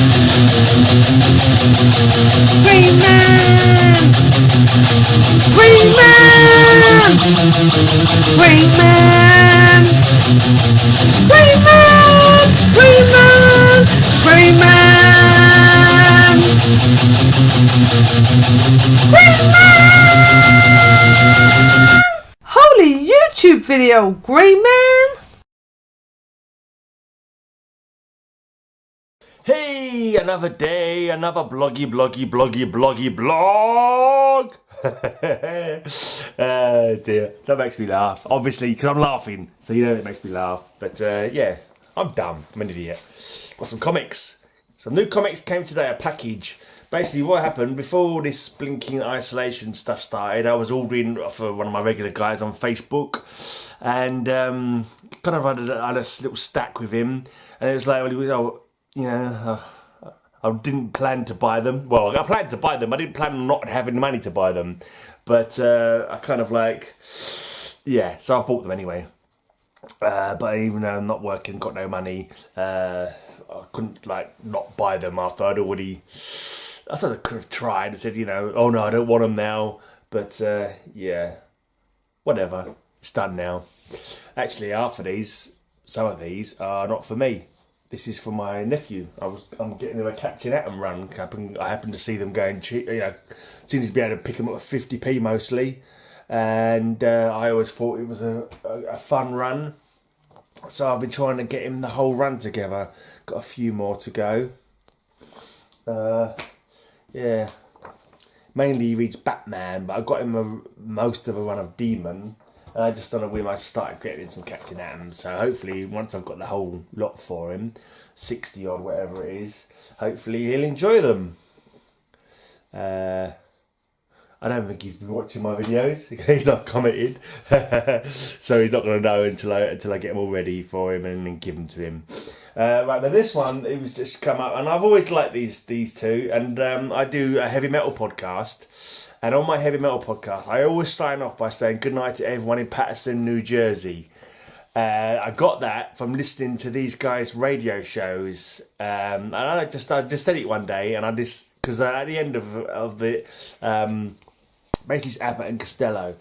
Green Man! Green Man! Green Man! Green Man! Green Man! Green Man! Green Man! Holy YouTube video, Green Man! Hey, another day, another bloggy blog. Dear, that makes me laugh. Obviously, because I'm laughing, so you know it makes me laugh. But yeah, I'm dumb. I'm an idiot. Got some comics. Some new comics came today, a package. Basically, what happened, before this blinking isolation stuff started, I was ordering for one of my regular guys on Facebook. And kind of had a little stack with him. And it was like, I didn't plan to buy them. Well, I planned to buy them. I didn't plan on not having money to buy them. But I kind of like, yeah, so I bought them anyway. But even though I'm not working, got no money, I couldn't like not buy them after I'd already, I thought I could have tried and said, oh no, I don't want them now. But yeah, whatever, it's done now. Actually, some of these are not for me. This is for my nephew. I'm getting them a Captain Atom run. I happen to see them going cheap. Seems to be able to pick them up at 50p mostly, and I always thought it was a fun run. So I've been trying to get him the whole run together. Got a few more to go. Yeah, mainly he reads Batman, but I got him most of a run of Demon. And I just on a whim I started getting some Captain Atom. So hopefully once I've got the whole lot for him, 60 odd whatever it is, hopefully he'll enjoy them. I don't think he's been watching my videos. He's not commented, so he's not going to know until I get them all ready for him and then give them to him. Right, now this one, it was just come up, and I've always liked these two, and I do a heavy metal podcast, and on my heavy metal podcast, I always sign off by saying good night to everyone in Paterson, New Jersey. I got that from listening to these guys' radio shows, and I just said it one day, and because at the end of the basically it's Abbott and Costello,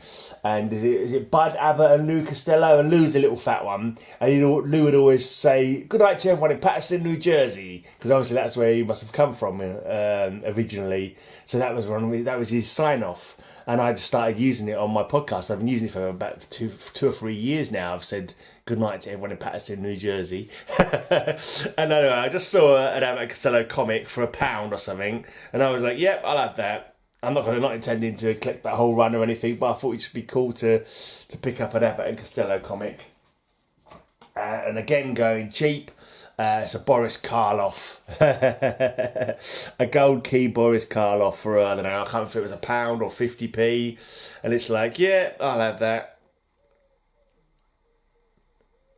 and is it Bud Abbott and Lou Costello, and Lou's a little fat one, and Lou would always say good night to everyone in Paterson, New Jersey, because obviously that's where he must have come from originally. So that was his sign off, and I just started using it on my podcast. I've been using it for about two or 3 years now. I've said good night to everyone in Paterson, New Jersey. And anyway, I just saw an Abbott and Costello comic for £1 or something, and I was like, yep, I'll have that. I'm not intending to collect that whole run or anything, but I thought it'd just be cool to pick up an Abbott and Costello comic. And again, going cheap, it's a Boris Karloff. A gold key Boris Karloff for, I don't know, I can't remember if it was £1 or 50p. And it's like, yeah, I'll have that.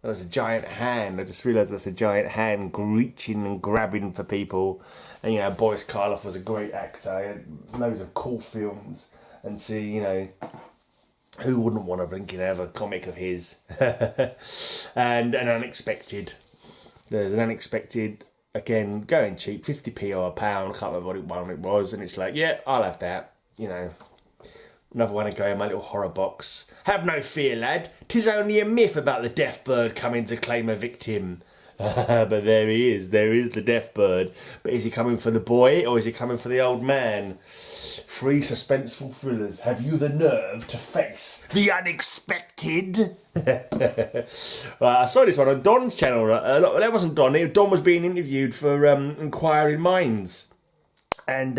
And there's a giant hand. I just realised that's a giant hand reaching and grabbing for people. And, Boris Karloff was a great actor. He had loads of cool films. And who wouldn't want to have a comic of his? And an unexpected. There's an unexpected, again, going cheap, 50p or £1. I can't remember what it was. And it's like, yeah, I'll have that. Another one to go in my little horror box. Have no fear, lad. 'Tis only a myth about the deaf bird coming to claim a victim. But there he is. There is the deaf bird. But is he coming for the boy or is he coming for the old man? 3 suspenseful thrillers. Have you the nerve to face the unexpected? I saw this one on Don's channel. That wasn't Don. Don was being interviewed for Inquiring Minds. And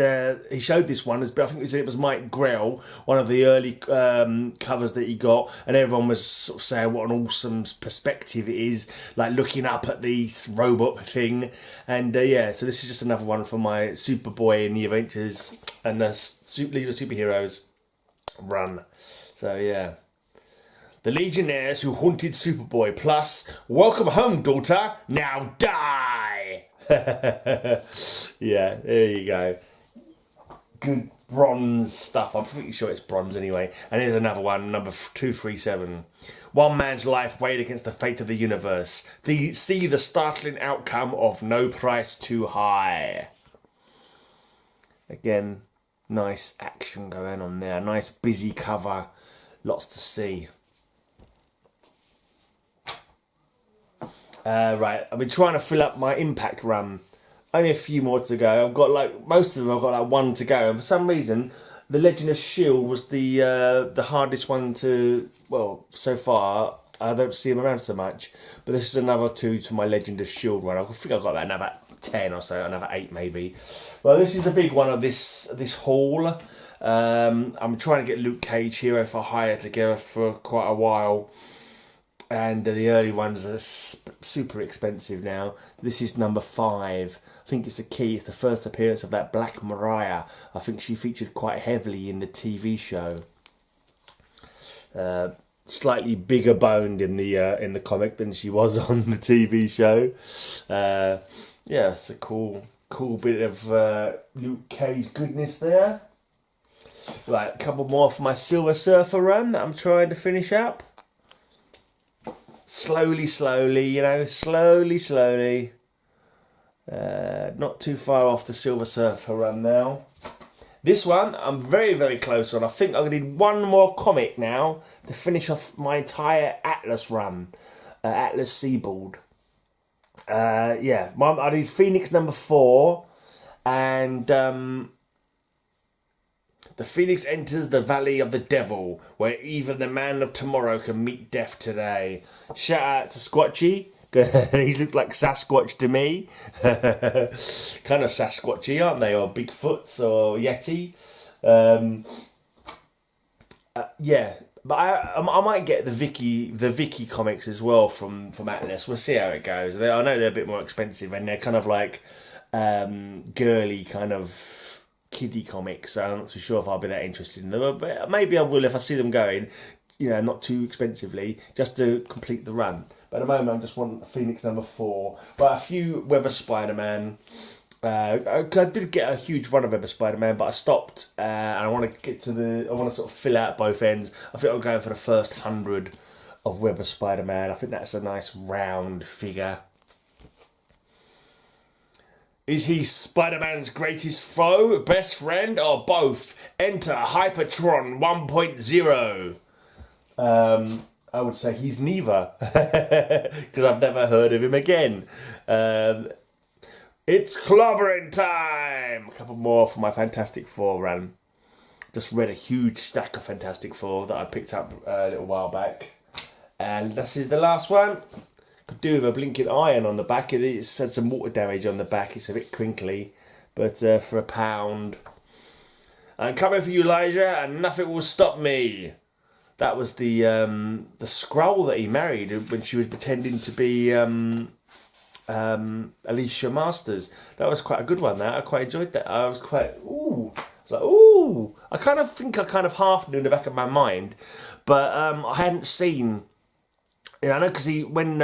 he showed this one, I think he said it was Mike Grell, one of the early covers that he got, and everyone was sort of saying what an awesome perspective it is, like looking up at the robot thing. And yeah, so this is just another one for my Superboy and the Adventures and the League of Superheroes run. So yeah. The Legionnaires Who Haunted Superboy, plus Welcome Home, Daughter, Now Die! Yeah, there you go. good bronze stuff. I'm pretty sure it's bronze anyway. And here's another one, number 237. One man's life weighed against the fate of the universe. See the startling outcome of No Price Too High. Again, nice action going on there. Nice busy cover. Lots to see. Right, I've been trying to fill up my impact run. Only a few more to go. I've got like, most of them I've got like one to go. And for some reason, the Legend of S.H.I.E.L.D. was the hardest one to, well, so far, I don't see them around so much. But this is another 2 to my Legend of S.H.I.E.L.D. run. I think I've got about another 10 or so, another 8 maybe. Well, this is the big one of this haul. I'm trying to get Luke Cage Hero for Hire together for quite a while. And the early ones are super expensive now. This is number 5. I think it's the key. It's the first appearance of that Black Mariah. I think she featured quite heavily in the TV show. Slightly bigger boned in the comic than she was on the TV show. Yeah, it's a cool bit of Luke Cage goodness there. Right, a couple more for my Silver Surfer run that I'm trying to finish up. Slowly, you know, slowly. Not too far off the Silver Surfer run now. This one, I'm very close on. I think I'm going to need one more comic now to finish off my entire Atlas run. Atlas Seaboard. Yeah, I need Phoenix number 4. And the Phoenix enters the Valley of the Devil, where even the man of tomorrow can meet death today. Shout out to Squatchy. He's looked like Sasquatch to me. Kind of Sasquatchy, aren't they? Or Bigfoots or Yeti. Yeah, but I might get the Vicky comics as well from Atlas. We'll see how it goes. I know they're a bit more expensive and they're kind of like girly kind of kiddie comics, so I'm not too sure if I'll be that interested in them, but maybe I will if I see them going, you know, not too expensively, just to complete the run. But at the moment I just want Phoenix number 4. But a few Web of Spider-Man. I did get a huge run of Web of Spider-Man, but I stopped and I want to sort of fill out both ends. I think I'm going for the first 100 of Web of Spider-Man. I think that's a nice round figure. Is he Spider-Man's greatest foe, best friend, or both? Enter Hypertron 1.0. I would say he's neither, because I've never heard of him again. It's clobbering time! A couple more for my Fantastic Four run. Just read a huge stack of Fantastic Four that I picked up a little while back. And this is the last one. Could do with a blinking iron on the back. It's had some water damage on the back. It's a bit crinkly, but for £1. I'm coming for you, Elijah, and nothing will stop me. That was the Skrull that he married when she was pretending to be Alicia Masters. That was quite a good one. That I quite enjoyed that. I was quite ooh. I kind of think I kind of half knew in the back of my mind, but I hadn't seen. Yeah, I know because when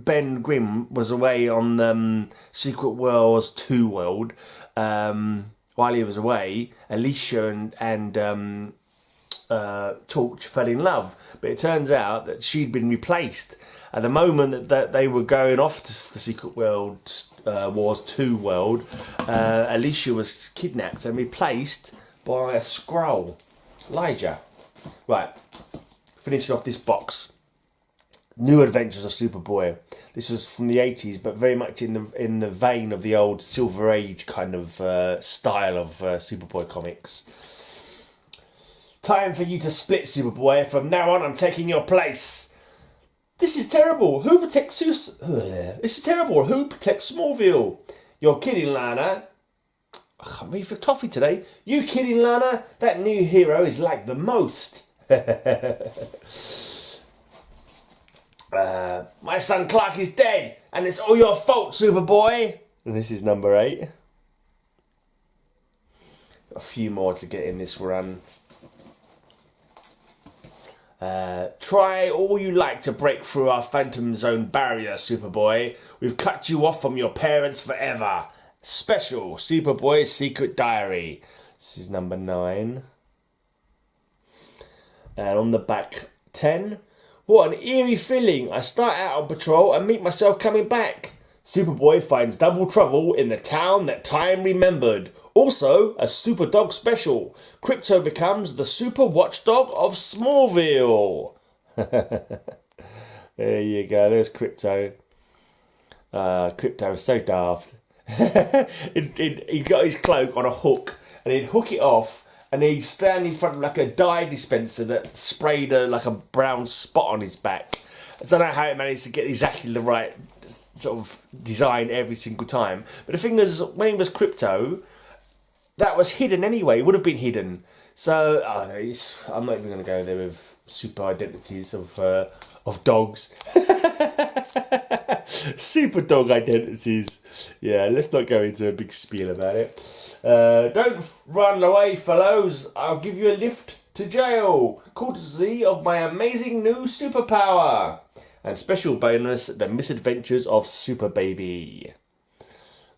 Ben Grimm was away on Secret Worlds 2 World, while he was away, Alicia and Torch fell in love, but it turns out that she'd been replaced at the moment that they were going off to the Secret World Wars 2 World. Alicia was kidnapped and replaced by a Skrull, Elijah. Right, finishing off this box. New Adventures of Superboy. This was from the 80s, but very much in the vein of the old Silver Age kind of style of Superboy comics. Time for you to split, Superboy. From now on, I'm taking your place. This is terrible. Who protects This is terrible. Who protects Smallville? You're kidding, Lana. I'm ready for toffee today. You kidding, Lana? That new hero is like the most. My son Clark is dead, and it's all your fault, Superboy. And this is number 8. Got a few more to get in this run. Try all you like to break through our Phantom Zone barrier, Superboy. We've cut you off from your parents forever. Special Superboy Secret Diary. This is number 9. And on the back, 10. What an eerie feeling. I start out on patrol and meet myself coming back. Superboy finds double trouble in the town that time remembered. Also, a Super Dog special. Crypto becomes the Super Watchdog of Smallville. There you go. There's Crypto. Crypto is so daft. He got his cloak on a hook, and he'd hook it off, and he'd stand in front of like a dye dispenser that sprayed like a brown spot on his back. I don't know how he managed to get exactly the right sort of design every single time. But the thing is, when he was Crypto, that was hidden anyway. It would have been hidden. So I'm not even going to go there with super identities of dogs. Super dog identities. Yeah, let's not go into a big spiel about it. Don't run away, fellows. I'll give you a lift to jail, courtesy of my amazing new superpower. And special bonus, the misadventures of Super Baby.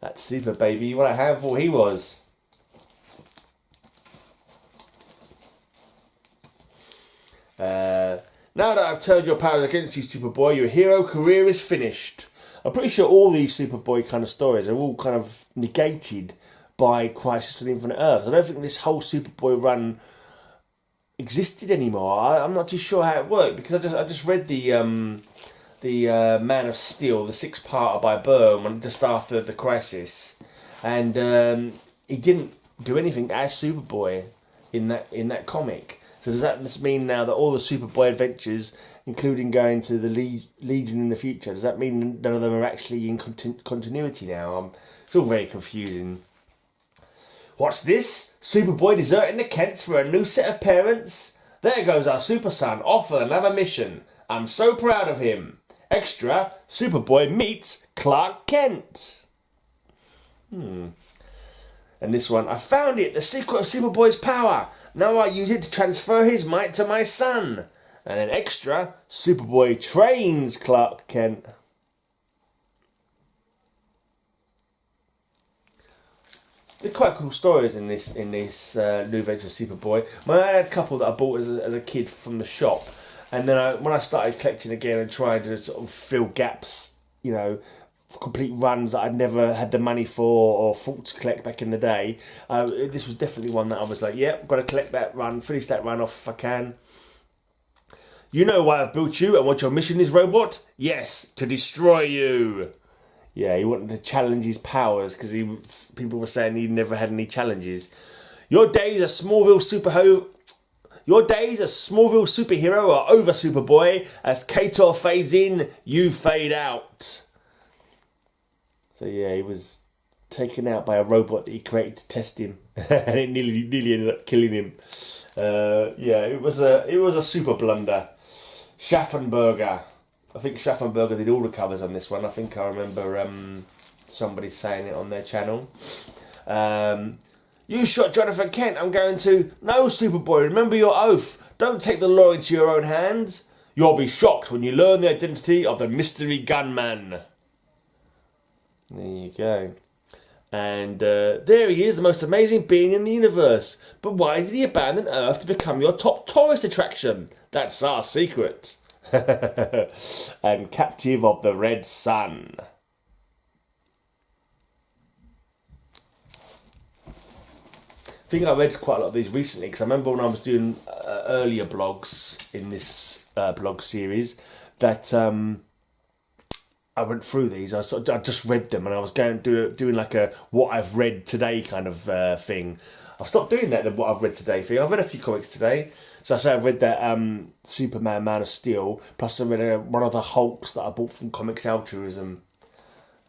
That's Super Baby. What a handful he was. Now that I've turned your powers against you, Superboy, your hero career is finished. I'm pretty sure all these Superboy kind of stories are all kind of negated by Crisis on Infinite Earths. I don't think this whole Superboy run existed anymore. I'm not too sure how it worked, because I just read the Man of Steel, the 6-parter by Byrne, just after the Crisis, and he didn't do anything as Superboy in that comic. So does that mean now that all the Superboy adventures, including going to the Legion in the future, does that mean none of them are actually in continuity now? It's all very confusing. What's this? Superboy deserting the Kents for a new set of parents? There goes our super son off on another mission. I'm so proud of him. Extra, Superboy meets Clark Kent. And this one, I found it, the secret of Superboy's power. Now I use it to transfer his might to my son. And then extra, Superboy trains Clark Kent. They're quite cool stories in this New Adventure of Superboy. I had a couple that I bought as a kid from the shop, and then when I started collecting again and trying to sort of fill gaps, you know, complete runs that I'd never had the money for or thought to collect back in the day, this was definitely one that I was like, yep, got to collect that run, finish that run off if I can. You know why I've built you and what your mission is, robot? Yes, to destroy you. Yeah, he wanted to challenge his powers because people were saying he never had any challenges. Your days as Smallville superhero are over, Superboy. As Kator fades in, you fade out. So yeah, he was taken out by a robot that he created to test him, and it nearly ended up killing him. Yeah, it was a super blunder. Schaffenberger. I think Schaffenberger did all the covers on this one. I think I remember somebody saying it on their channel. You shot Jonathan Kent. I'm going to... No, Superboy, remember your oath. Don't take the law into your own hands. You'll be shocked when you learn the identity of the mystery gunman. There you go. And there he is, the most amazing being in the universe. But why did he abandon Earth to become your top tourist attraction? That's our secret. And captive of the Red Sun. I think I read quite a lot of these recently, because I remember when I was doing earlier blogs in this blog series that I went through these. I just read them, and I was doing like a what I've read today kind of thing. I've stopped doing that, the what I've read today thing. I've read a few comics today. So I say I've read that Superman, Man of Steel, plus I read one of the Hulks that I bought from Comics Altruism.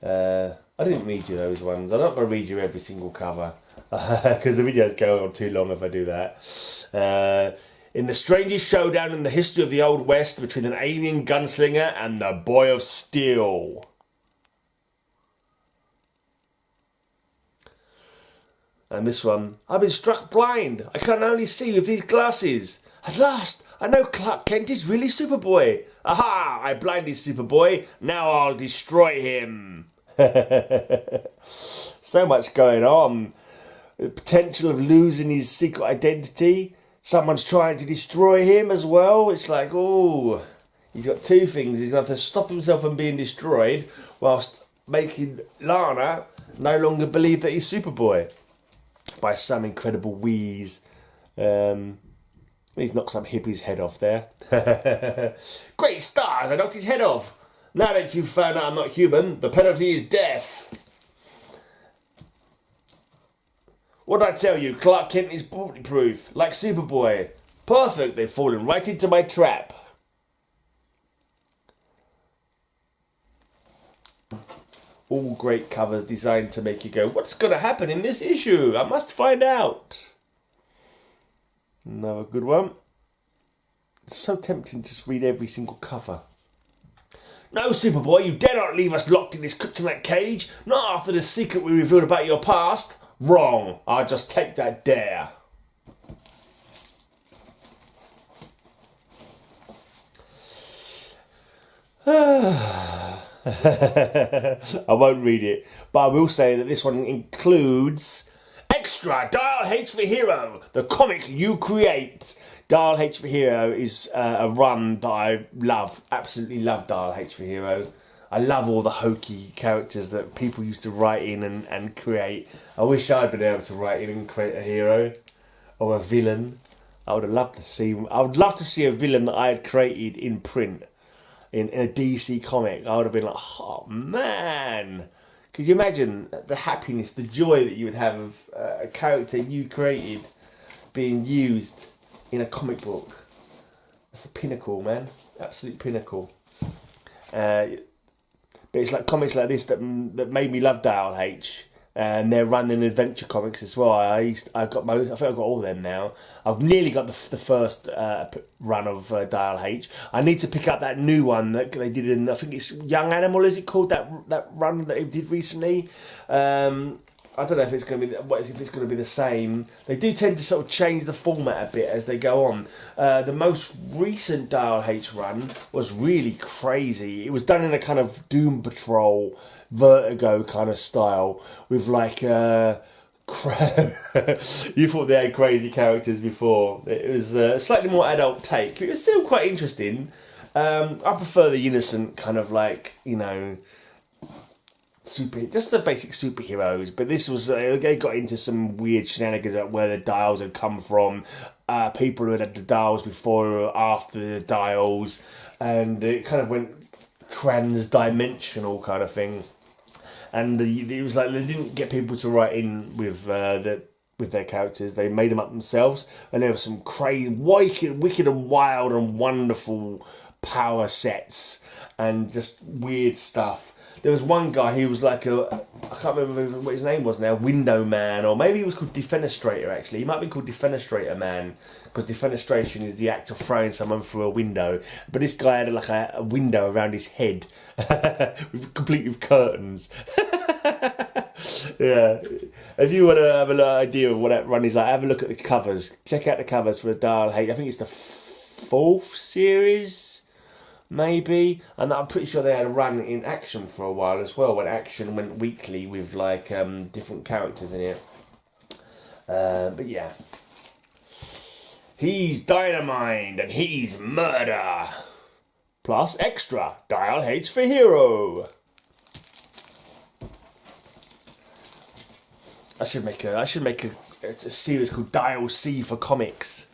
I didn't read you those ones. I'm not going to read you every single cover, because the videos go on too long if I do that. In the strangest showdown in the history of the Old West between an alien gunslinger and the Boy of Steel. And this one, I've been struck blind. I can only see with these glasses. At last, I know Clark Kent is really Superboy. Aha! I blinded Superboy. Now I'll destroy him. So much going on. the potential of losing his secret identity. Someone's trying to destroy him as well. It's like, oh, he's got two things. He's going to have to stop himself from being destroyed whilst making Lana no longer believe that he's Superboy by some incredible wheeze. He's knocked some hippie's head off there. Great stars, I knocked his head off. Now that you've found out I'm not human, the penalty is death. What did I tell you? Clark Kent is bulletproof, like Superboy. Perfect, they've fallen right into my trap. All great covers designed to make you go, what's going to happen in this issue? I must find out. Another good one. It's so tempting to just read every single cover. No, Superboy, you dare not leave us locked in this kryptonite cage. Not after the secret we revealed about your past. Wrong. I'll just take that dare. I won't read it, but I will say that this one includes Extra Dial H for Hero, the comic you create. Dial H for Hero is a run that I love, absolutely love Dial H for Hero. I love all the hokey characters that people used to write in and create. I wish I'd been able to write in and create a hero or a villain. I would love to see a villain that I had created in print in a DC comic. I would have been like, oh man. Could you imagine the happiness, the joy that you would have of a character you created being used in a comic book? That's the pinnacle, man. Absolute pinnacle. But it's like comics like this that made me love Dial H. And they're running adventure comics as well. I think I've got all of them now. I've nearly got the first run of Dial H. I need to pick up that new one that they did in, I think it's Young Animal, is it called, that run that they did recently? I don't know if it's going to be the same. They do tend to sort of change the format a bit as they go on. The most recent Dial H run was really crazy. It was done in a kind of Doom Patrol, Vertigo kind of style with like you thought they had crazy characters before. It was a slightly more adult take. It was still quite interesting. I prefer the innocent kind of like, you know, just the basic superheroes, but this was they got into some weird shenanigans about where the dials had come from, people who had the dials before or after the dials, and it kind of went trans-dimensional kind of thing. And it was like they didn't get people to write in with their characters. They made them up themselves, and there were some crazy, wicked and wild and wonderful power sets and just weird stuff. There was one guy, he was like I can't remember what his name was now, Window Man, or maybe he was called Defenestrator actually. He might be called Defenestrator Man, because defenestration is the act of throwing someone through a window. But this guy had like a window around his head, complete with curtains. Yeah. If you want to have an idea of what that run is like, have a look at the covers. Check out the covers for the Dial H. I think it's the 4th series. Maybe, and I'm pretty sure they had a run in Action for a while as well, when Action went weekly with like different characters in it. But yeah, he's Dynamite and he's Murder. Plus Extra Dial H for Hero. I should make a series called Dial C for Comics.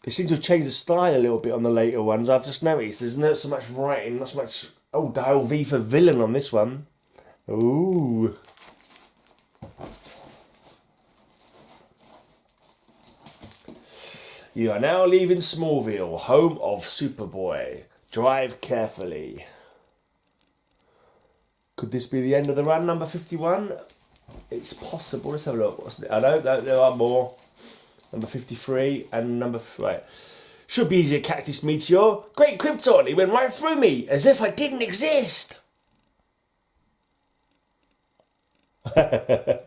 They seem to have changed the style a little bit on the later ones. I've just noticed there's not so much writing, not so much... Oh, Dial V for Villain on this one. Ooh. You are now leaving Smallville, home of Superboy. Drive carefully. Could this be the end of the run, number 51? It's possible. Let's have a look. I know there are more. Number 53 and number... Right. Should be easier, Cactus Meteor. Great Krypton, he went right through me, as if I didn't exist. And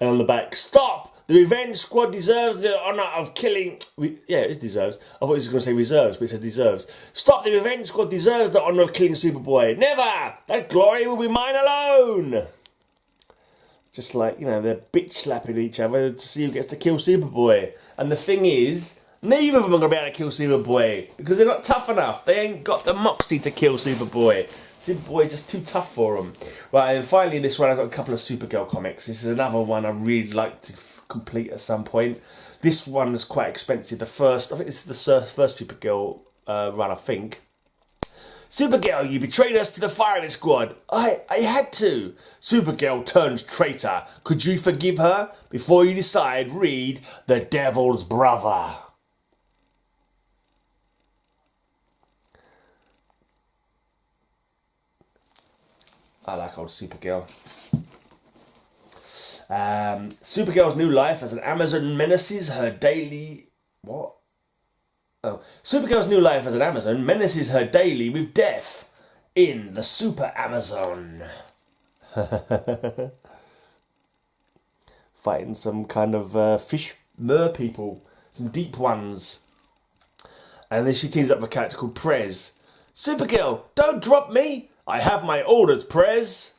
on the back, stop! The Revenge Squad deserves the honour of killing... Yeah, it deserves. I thought it was going to say reserves, but it says deserves. Stop, the Revenge Squad deserves the honour of killing Superboy. Never! That glory will be mine alone! Just like, you know, they're bitch slapping each other to see who gets to kill Superboy. And the thing is, neither of them are going to be able to kill Superboy because they're not tough enough. They ain't got the moxie to kill Superboy. Superboy's just too tough for them. Right, and finally this one I've got a couple of Supergirl comics. This is another one I really like to complete at some point. This one is quite expensive. I think it's the first Supergirl run, I think. Supergirl, you betrayed us to the firing squad. I had to. Supergirl turns traitor. Could you forgive her? Before you decide, read The Devil's Brother. I like old Supergirl. Supergirl's new life as an Amazon menaces her daily... What? Oh. Supergirl's new life as an Amazon menaces her daily with death in the Super Amazon. Fighting some kind of fish mer people. Some deep ones. And then she teams up with a character called Prez. Supergirl, don't drop me! I have my orders, Prez.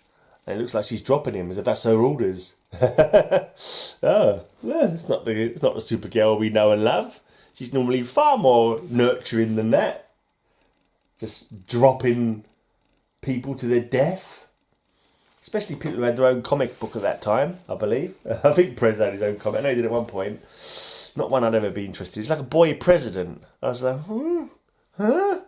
And it looks like she's dropping him as if that's her orders. Oh, yeah, it's not the Supergirl we know and love. She's normally far more nurturing than that. Just dropping people to their death. Especially people who had their own comic book at that time, I believe. I think Prez had his own comic. I know he did at one point. Not one I'd ever be interested in. It's like a boy president. I was like, huh?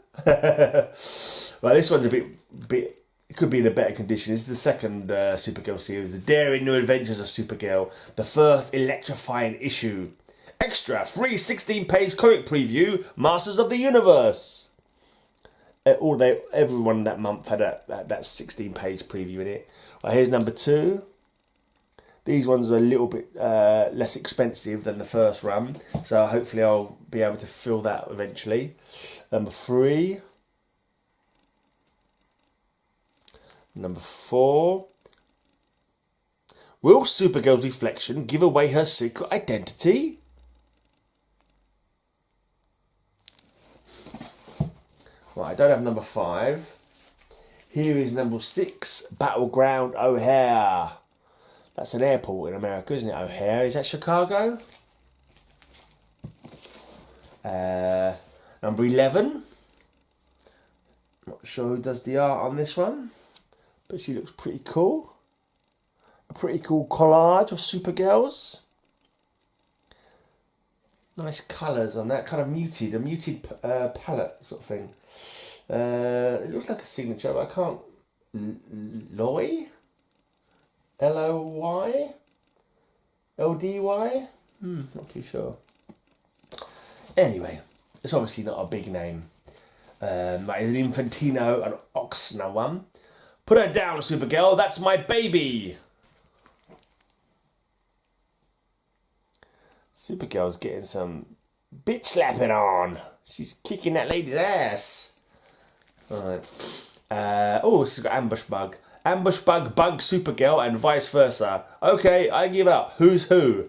Well, this one's a bit. It could be in a better condition. This is the second Supergirl series, The Daring New Adventures of Supergirl, the first electrifying issue. Extra, free 16-page comic preview, Masters of the Universe. Everyone that month had that 16-page preview in it. Right, here's number 2. These ones are a little bit less expensive than the first run, so hopefully I'll be able to fill that eventually. Number 3. Number 4. Will Supergirl's reflection give away her secret identity? Right, I don't have number 5. Here is number 6, Battleground O'Hare. That's an airport in America, isn't it? O'Hare. Is that Chicago? Number 11. Not sure who does the art on this one, but she looks pretty cool. A pretty cool collage of Supergirls. Nice colours on that, kind of muted, a muted palette sort of thing. It looks like a signature, but I can't... Loy? L-O-Y? L-D-Y? Not too sure. Anyway, it's obviously not a big name. That is an Infantino and Oxner one. Put her down, Supergirl, that's my baby! Supergirl's getting some bitch slapping on. She's kicking that lady's ass. Alright. She's got Ambush Bug. Ambush Bug, Bug Supergirl, and vice versa. Okay, I give up. Who's who?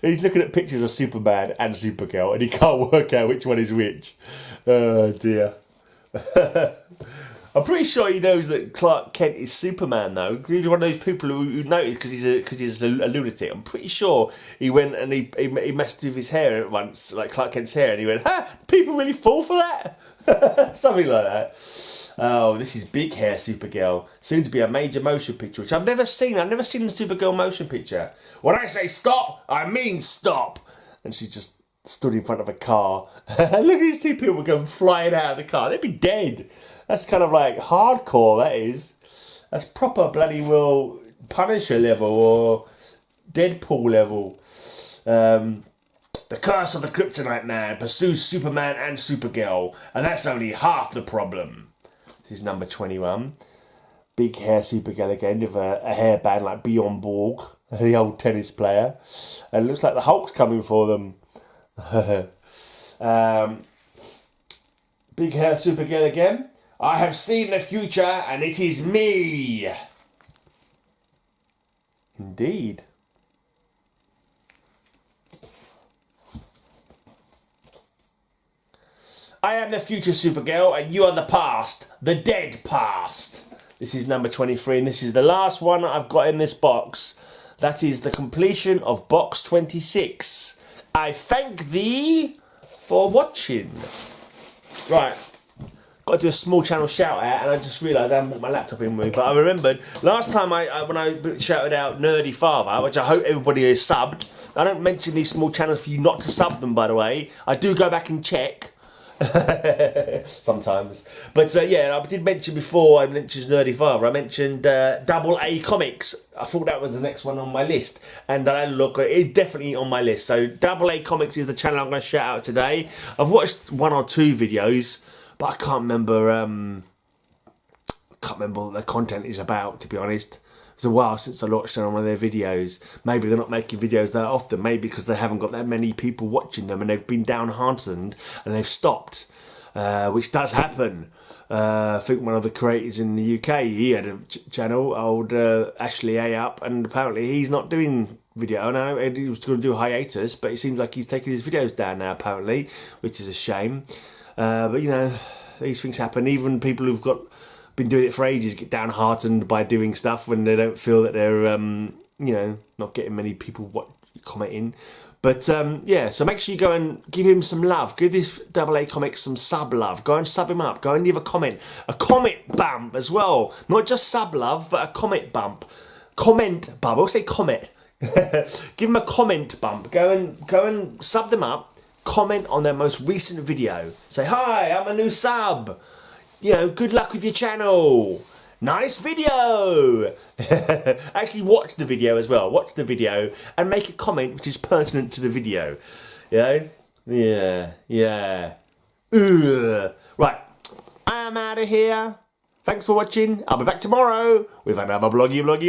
He's looking at pictures of Superman and Supergirl, and he can't work out which one is which. Oh dear. I'm pretty sure he knows that Clark Kent is Superman, though. He's one of those people who noticed because he's a lunatic. I'm pretty sure he went and he messed with his hair at once, like Clark Kent's hair, and he went, "Ha! People really fall for that?" Something like that. Oh, this is Big Hair Supergirl, soon to be a major motion picture, which I've never seen. I've never seen the Supergirl motion picture. When I say stop, I mean stop. And she just stood in front of a car. Look at these two people going flying out of the car. They'd be dead. That's kind of like hardcore, that is. That's proper bloody well Punisher level or Deadpool level. The curse of the Kryptonite Man pursues Superman and Supergirl, and that's only half the problem. This is number 21. Big Hair Supergirl again with a hairband like Bjorn Borg, the old tennis player. And it looks like the Hulk's coming for them. Big Hair Supergirl again. I have seen the future and it is me. Indeed. I am the future Supergirl, and you are the past, the dead past. This is number 23, and this is the last one I've got in this box. That is the completion of box 26. I thank thee for watching. Right. Got to do a small channel shout out, and I just realised I haven't brought my laptop in with me. But I remembered last time when I shouted out Nerdy Father, which I hope everybody has subbed. I don't mention these small channels for you not to sub them, by the way. I do go back and check sometimes. But yeah, I did mention before I mentioned Nerdy Father. I mentioned Double A Comics. I thought that was the next one on my list, and I look, it's definitely on my list. So Double A Comics is the channel I'm going to shout out today. I've watched 1 or 2 videos, but I can't remember. What the content is about, to be honest. It's a while since I watched one of their videos. Maybe they're not making videos that often. Maybe because they haven't got that many people watching them, and they've been downhearted and they've stopped, which does happen. I think one of the creators in the UK, he had a channel, old Ashley A up, and apparently he's not doing video. I know he was going to do a hiatus, but it seems like he's taking his videos down now, apparently, which is a shame. But you know, these things happen. Even people who've been doing it for ages get downhearted by doing stuff when they don't feel that they're you know, not getting many people commenting. But yeah, so make sure you go and give him some love. Give this Double A Comics some sub love. Go and sub him up. Go and leave a comment bump as well. Not just sub love, but a comment bump. Comment bump. I'll say comment. Give him a comment bump. Go and sub them up. Comment on their most recent video. Say, hi, I'm a new sub. You know, good luck with your channel. Nice video. Actually, watch the video as well. Watch the video and make a comment which is pertinent to the video. You know? Yeah. Right, I'm out of here. Thanks for watching. I'll be back tomorrow with another bloggy blog.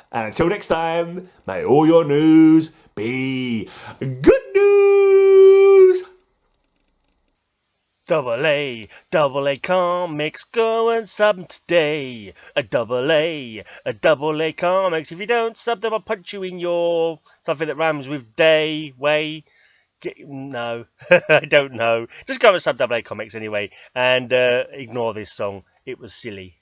And until next time, may all your news be good news. Double A Comics, go and sub today. A double A Comics. If you don't sub them, I'll punch you in your something that rhymes with day, way. No, I don't know. Just go and sub Double A Comics anyway, and ignore this song. It was silly.